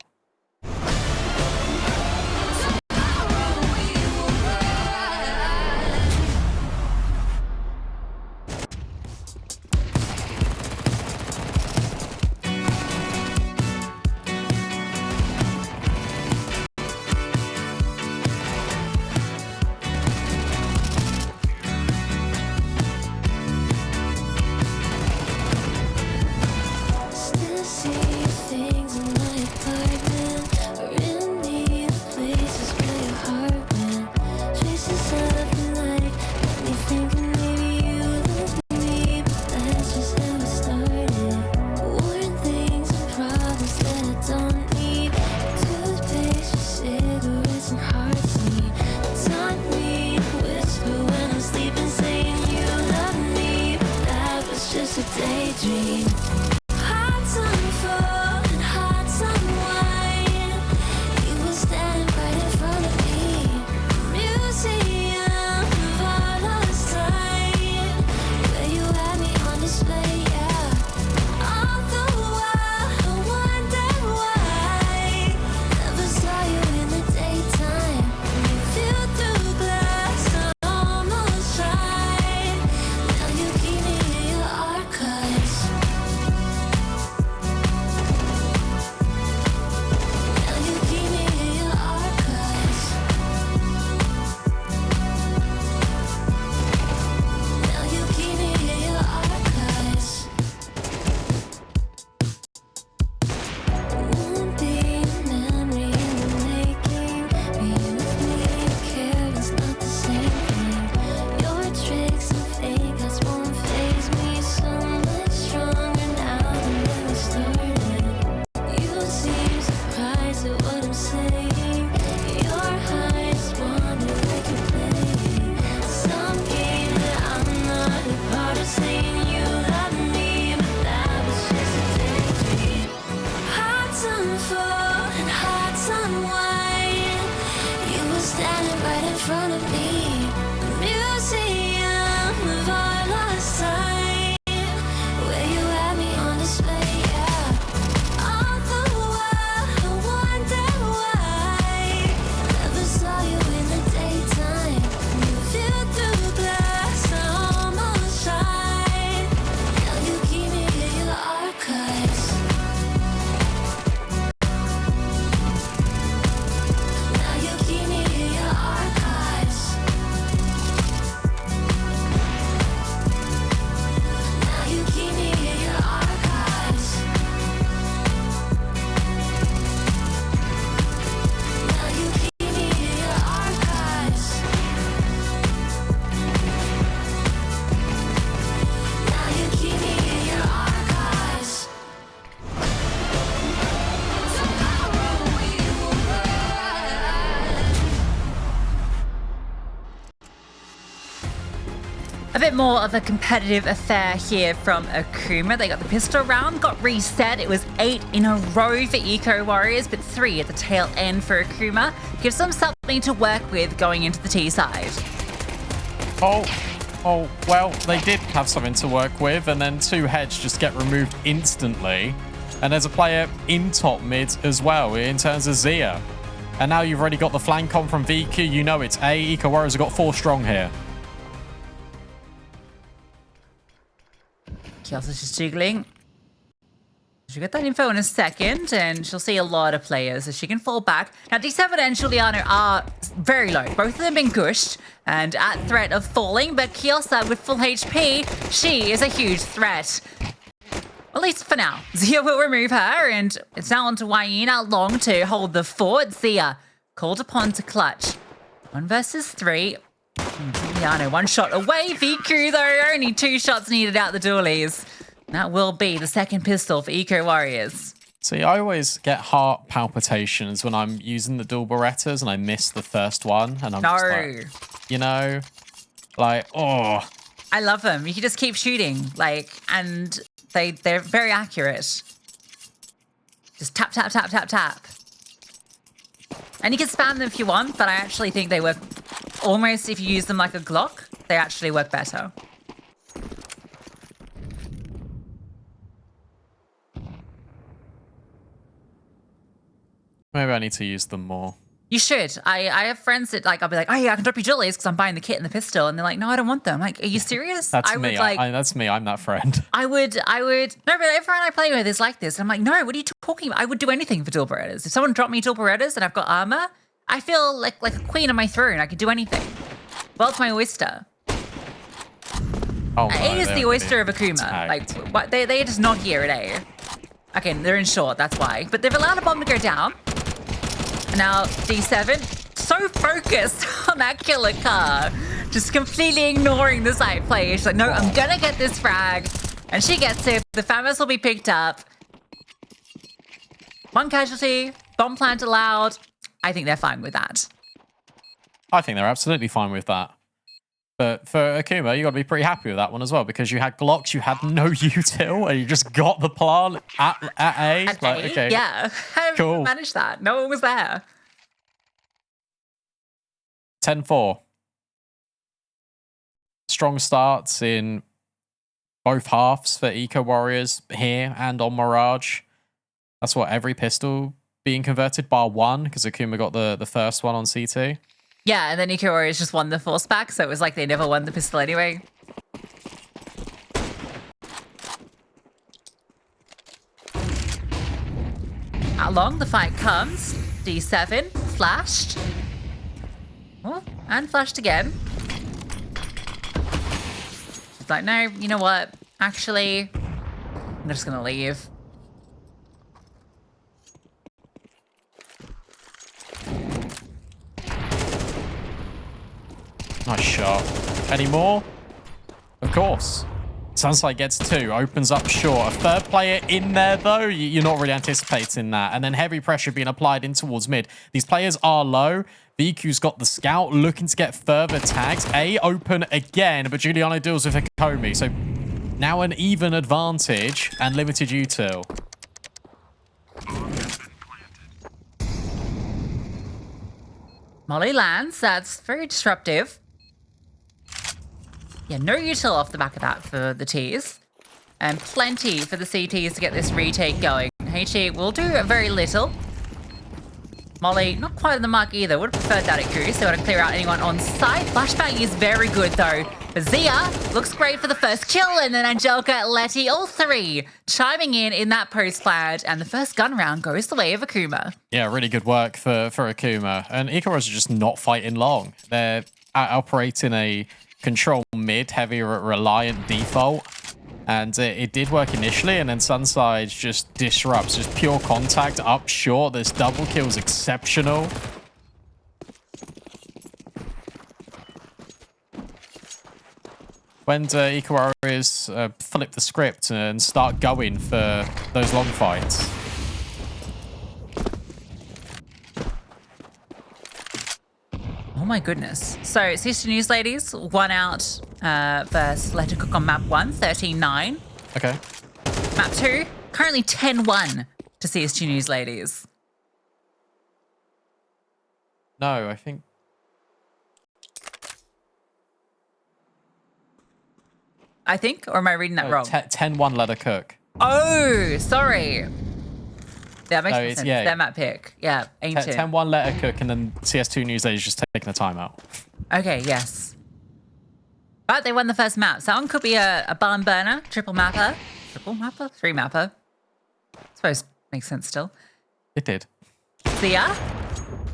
A bit more of a competitive affair here from Akuma. They got the pistol round, got reset. It was 8 in a row for Eco Warriors, but 3 at the tail end for Akuma. Gives them something to work with going into the T side. Oh, well, they did have something to work with, and then 2 heads just get removed instantly. And there's a player in top mid as well, in terms of Zia. And now you've already got the flank on from VQ. You know it's A. Eco Warriors have got 4 strong here. Kiosa's just jiggling. She'll get that info in a second, and she'll see a lot of players as she can fall back. Now, D7 and Giuliano are very low. Both of them been gushed and at threat of falling, but Kiosa with full HP, she is a huge threat. At least for now. Zia will remove her, and it's now on to Waina Long to hold the fort. Zia called upon to clutch. 1 versus 3. Giuliano 1 shot away. VQ, though, only 2 shots needed out the dualies. That will be the second pistol for Eco Warriors. See, I always get heart palpitations when I'm using the dual Berettas and I miss the first one. And I'm just like, you know, like, oh. I love them. You can just keep shooting, like, and they're very accurate. Just tap, tap, tap, tap, tap. And you can spam them if you want, but I actually think they work almost, if you use them like a Glock, they actually work better. Maybe I need to use them more. You should. I have friends that, like, I'll be like, oh yeah, I can drop you jollies because I'm buying the kit and the pistol. And they're like, no, I don't want them. I'm like, are you serious? That's me. That's me. I'm that friend. I would. No, but everyone I play with is like this. And I'm like, no, what are you talking about? I would do anything for dual Berettas. If someone dropped me dual Berettas and I've got armor, I feel like a queen on my throne. I could do anything. Well, it's my oyster. Oh, no, A is the oyster of Akuma. Tagged. Like, what, they're just not here at A. Okay, they're in short, that's why. But they've allowed a bomb to go down. And now D7, so focused on that killer car. Just completely ignoring the side play. She's like, no, I'm gonna get this frag. And she gets it. The Famous will be picked up. 1 casualty, bomb plant allowed. I think they're fine with that. I think they're absolutely fine with that. But for Akuma, you got to be pretty happy with that one as well, because you had Glocks, you had no util, and you just got the plant at A. At like, A? okay, Yeah. How did cool. you manage that? No one was there. 10-4. Strong starts in both halves for Eco Warriors here and on Mirage. That's what every pistol being converted bar 1, because Akuma got the first one on C2. Yeah, and then Eco Warriors just won the force back, so it was like they never won the pistol anyway. Along the fight comes. D7 flashed. Oh, and flashed again. She's like, no, you know what? Actually, I'm just gonna leave. Nice shot. Any more? Of course. Sunsight gets 2, opens up short. A third player in there, though, you're not really anticipating that. And then heavy pressure being applied in towards mid. These players are low. VQ's got the scout, looking to get further tags. A open again, but Giuliano deals with Hikomi. So now an even advantage and limited util. Molly lands. That's very disruptive. Yeah, no util off the back of that for the Ts. And plenty for the CTs to get this retake going. HE will do very little. Molly, not quite on the mark either. Would have preferred that at Goose. They want to clear out anyone on site. Flashbang is very good, though. But Zia looks great for the first kill. And then Angelica, Letty, all 3 chiming in that post flag. And the first gun round goes the way of Akuma. Yeah, really good work for Akuma. And Ikaros are just not fighting long. They're operating a control mid, heavy reliant default. And it did work initially, and then Sunside just disrupts. Just pure contact up short. This double kill is exceptional. When Eco Warriors flip the script and start going for those long fights. Oh my goodness. So, Sister News ladies, 1 out versus Let Her Cook on map 1, 13-9. Okay. Map 2, currently 10-1 to CS2 News ladies. No, I think... Or am I reading that No, wrong? 10-1 Let Her Cook. Oh, sorry. That makes sense. Yeah. Their map pick. Yeah, ancient. 10-1 Let Her Cook, and then CS2 News Ladies just taking a timeout. Okay, yes. But they won the first map. So that one could be a barn burner, triple mapper, three mapper. I suppose makes sense still. It did. Sia.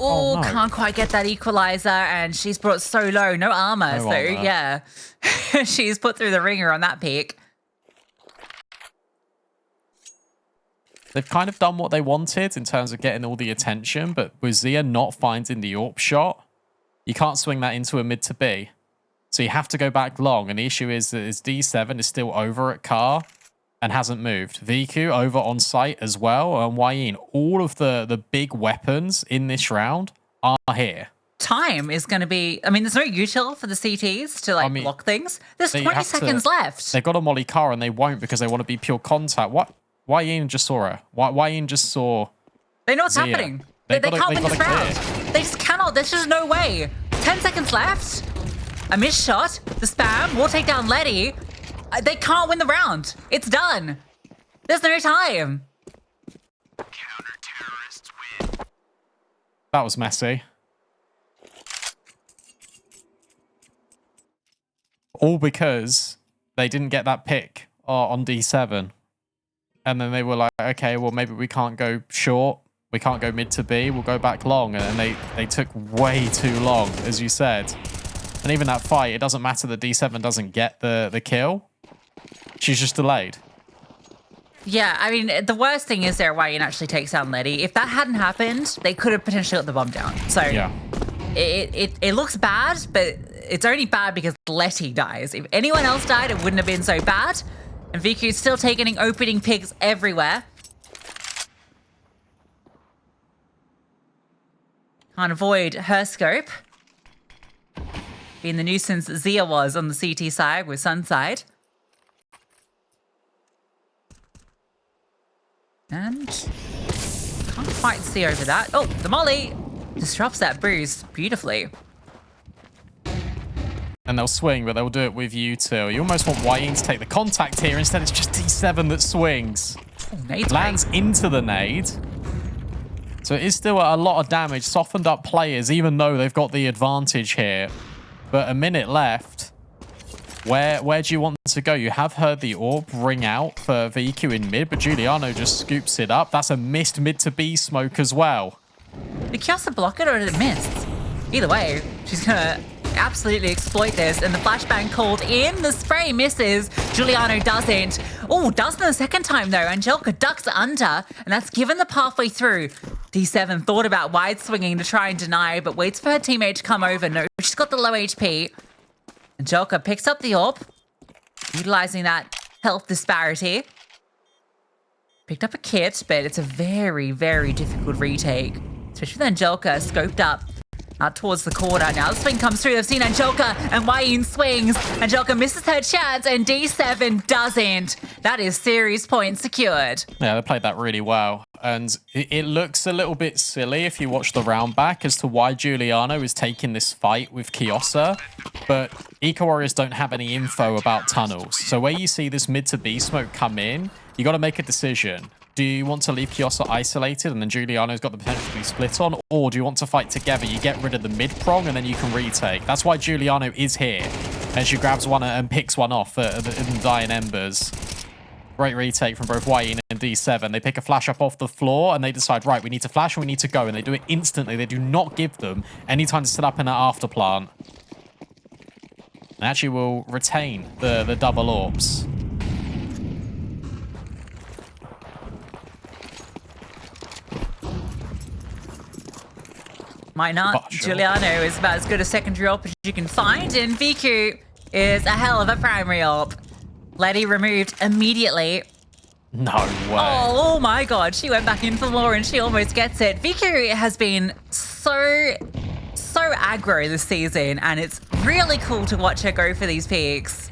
Oh, no. Can't quite get that equalizer, and she's brought so low, no armor. No so armor. yeah, she's put through the ringer on that pick. They've kind of done what they wanted in terms of getting all the attention, but with Zia not finding the AWP shot, you can't swing that into a mid to B. So you have to go back long, and the issue is that his D7 is still over at car and hasn't moved. VQ over on site as well, and Wayne. All of the big weapons in this round are here. Time is going to be... I mean, there's no util for the CTs to block things. There's 20 seconds left. They've got a molly car, and they won't because they want to be pure contact. What? Wayne just saw her. Wayne just saw... They know what's Zia. happening. They can't win this round. They just cannot. There's just no way. 10 seconds left. A missed shot. The spam will take down Letty. They can't win the round. It's done. There's no time. That was messy. All because they didn't get that pick on D7. And then they were like, okay, well, maybe we can't go short. We can't go mid to B. We'll go back long. And they took way too long, as you said. And even that fight, it doesn't matter that D7 doesn't get the kill. She's just delayed. Yeah, I mean, the worst thing is there Wayne actually takes down Letty. If that hadn't happened, they could have potentially got the bomb down. So Yeah. it looks bad, but it's only bad because Letty dies. If anyone else died, it wouldn't have been so bad. And VQ's still taking opening picks everywhere. Can't avoid her scope. Being the nuisance Zia was on the CT side with Sunside. And can't quite see over that. Oh, the molly disrupts that boost beautifully. And they'll swing, but they'll do it with you two. You almost want Wayne to take the contact here. Instead, it's just D7 that swings. Oh, nade's Lands great. into the nade. So it is still a lot of damage. Softened up players, even though they've got the advantage here. But a minute left. Where do you want to go? You have heard the AWP ring out for VQ in mid, but Giuliano just scoops it up. That's a missed mid to B smoke as well. Did Kiyosa block it or did it miss? Either way, she's gonna absolutely exploit this, and the flashbang called in. The spray misses. Giuliano doesn't. Oh, does the second time though. Angelica ducks under, and that's given the pathway through. D7 thought about wide swinging to try and deny, but waits for her teammate to come over. No, she's got the low HP. Angelica picks up the AWP, utilizing that health disparity. Picked up a kit, but it's a very, very difficult retake, especially with Angelica scoped up out towards the corner. Now the swing comes through. They've seen Angelica, and Wayne swings. Angelica misses her chance, and D7 doesn't. That is series point secured. Yeah, they played that really well. And it looks a little bit silly if you watch the round back as to why Giuliano is taking this fight with Kiyosa. But Eco Warriors don't have any info about tunnels. So where you see this mid to B smoke come in, you got to make a decision. Do you want to leave Kiyosa isolated and then Giuliano's got the potential to be split on? Or do you want to fight together? You get rid of the mid prong and then you can retake. That's why Giuliano is here. And she grabs one and picks one off in the dying embers. Great retake from both Wayne and D7. They pick a flash up off the floor and they decide, right, we need to flash and we need to go. And they do it instantly. They do not give them any time to set up in that after plant. And actually will retain the double AWPs. Might not. Sure. Giuliano is about as good a secondary AWP as you can find, and VQ is a hell of a primary AWP. Letty removed immediately. No way. Oh my god, she went back in for more and she almost gets it. VQ has been so so aggro this season, and it's really cool to watch her go for these peaks.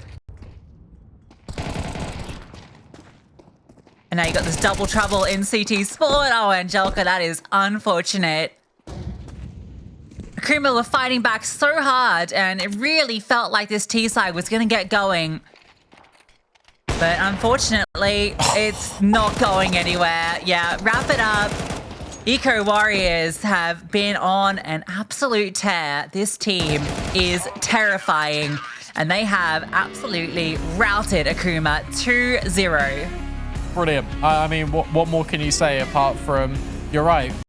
And now you got this double trouble in CT Sport. Oh, Angelica, that is unfortunate. Akuma were fighting back so hard, and it really felt like this T side was going to get going. But unfortunately, it's not going anywhere. Yeah, wrap it up. Eco Warriors have been on an absolute tear. This team is terrifying, and they have absolutely routed Akuma 2-0. Brilliant. I mean, what more can you say apart from, you're right,